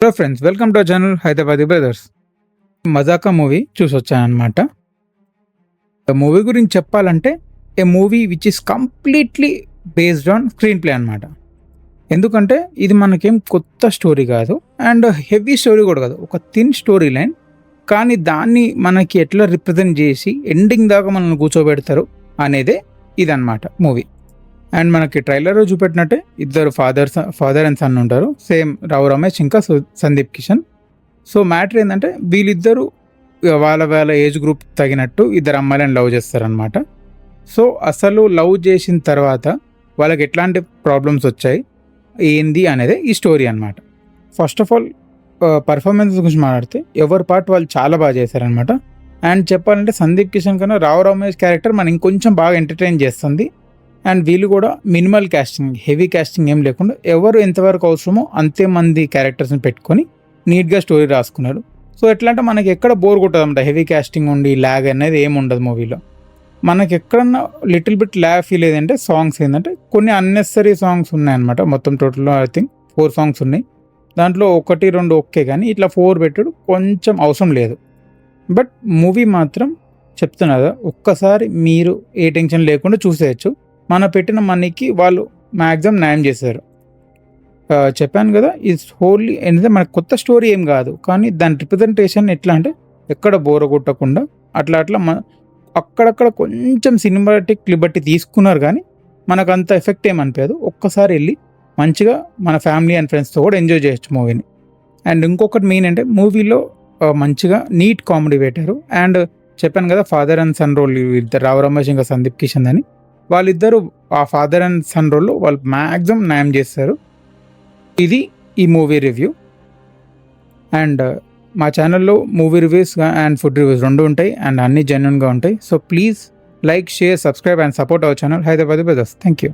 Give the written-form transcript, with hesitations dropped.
Hello friends, welcome to our channel Hyderabadi brothers. Mazaka movie చూసొచ్చానమాట. Movie గురించి చెప్పాలంటే a movie which is completely based on screenplay అనమాట. ఎందుకంటే ఇది మనకేం కొత్త స్టోరీ కాదు అండ్ హెవీ స్టోరీ కూడా కాదు. ఒక థిన్ స్టోరీ లైన్, కానీ దాన్ని మనకి ఎట్లా రిప్రజెంట్ చేసి ఎండింగ్ దాకా మనల్ని కూర్చోబెడతారు అనేదే ఇదన్నమాట మూవీ. అండ్ మనకి ట్రైలర్లో చూపెట్టినట్టే ఇద్దరు ఫాదర్ అండ్ సన్ ఉంటారు. సేమ్ రావు రమేష్ ఇంకా సందీప్ కిషన్. సో మ్యాటర్ ఏంటంటే వీళ్ళిద్దరూ వాళ్ళ ఏజ్ గ్రూప్ తగినట్టు ఇద్దరు అమ్మాయిలను లవ్ చేస్తారనమాట. సో అసలు లవ్ చేసిన తర్వాత వాళ్ళకి ఎట్లాంటి ప్రాబ్లమ్స్ వచ్చాయి ఏంది అనేది ఈ స్టోరీ అనమాట. ఫస్ట్ ఆఫ్ ఆల్ పర్ఫార్మెన్స్ గురించి మాట్లాడితే ఎవరి పార్ట్ వాళ్ళు చాలా బాగా చేశారనమాట. అండ్ చెప్పాలంటే సందీప్ కిషన్ కన్నా రావు రమేష్ క్యారెక్టర్ మనం ఇంకొంచెం బాగా ఎంటర్టైన్ చేస్తుంది. అండ్ వీళ్ళు కూడా మినిమల్ క్యాస్టింగ్, హెవీ క్యాస్టింగ్ ఏం లేకుండా ఎవరు ఎంతవరకు అవసరమో అంతే మంది క్యారెక్టర్స్ని పెట్టుకొని నీట్గా స్టోరీ రాసుకున్నారు. సో ఎట్లా అంటే మనకి ఎక్కడ బోర్ కొట్టదు అనమాట. హెవీ క్యాస్టింగ్ ఉండి ల్యాగ్ అనేది ఏమి ఉండదు మూవీలో. మనకి ఎక్కడన్నా లిటిల్ బిట్ ల్యాగ్ ఫీల్ ఏదంటే సాంగ్స్ ఏంటంటే కొన్ని అన్నెసరీ సాంగ్స్ ఉన్నాయన్నమాట. మొత్తం టోటల్లో ఐ థింక్ 4 సాంగ్స్ ఉన్నాయి. దాంట్లో 1-2 ఓకే, కానీ ఇట్లా 4 పెట్టడం కొంచెం అవసరం లేదు. బట్ మూవీ మాత్రం చెప్తున్నదా, ఒక్కసారి మీరు ఏ టెన్షన్ లేకుండా చూసేయచ్చు. మన పెట్టిన మనీకి వాళ్ళు మ్యాక్సిమం న్యాయం చేశారు. చెప్పాను కదా, ఈ హోల్లీ ఏంటంటే మనకు కొత్త స్టోరీ ఏం కాదు, కానీ దాని రిప్రజెంటేషన్ ఎట్లా అంటే ఎక్కడ బోర కొట్టకుండా అట్లా అక్కడక్కడ కొంచెం సినిమాటిక్ లిబర్టీ తీసుకున్నారు, కానీ మనకు అంత ఎఫెక్ట్ ఏమనిపించదు. ఒక్కసారి వెళ్ళి మంచిగా మన ఫ్యామిలీ అండ్ ఫ్రెండ్స్తో కూడా ఎంజాయ్ చేయొచ్చు మూవీని. అండ్ ఇంకొకటి మెయిన్ అంటే మూవీలో మంచిగా నీట్ కామెడీ పెట్టారు. అండ్ చెప్పాను కదా, ఫాదర్ అండ్ సన్ రోల్ ఇద్దరు రావు రమేష్ ఇంకా సందీప్ కిషన్ అని, వాళ్ళిద్దరూ ఆ ఫాదర్ అండ్ సన్ రోల్లో వాళ్ళు మ్యాక్సిమం న్యాయం చేస్తారు. ఇది ఈ మూవీ రివ్యూ. అండ్ మా ఛానల్లో movie reviews and food reviews 2 ఉంటాయి అండ్ అన్నీ జెన్యూన్గా ఉంటాయి. So please like, share, subscribe and support our channel Hyderabadi brothers. Thank you.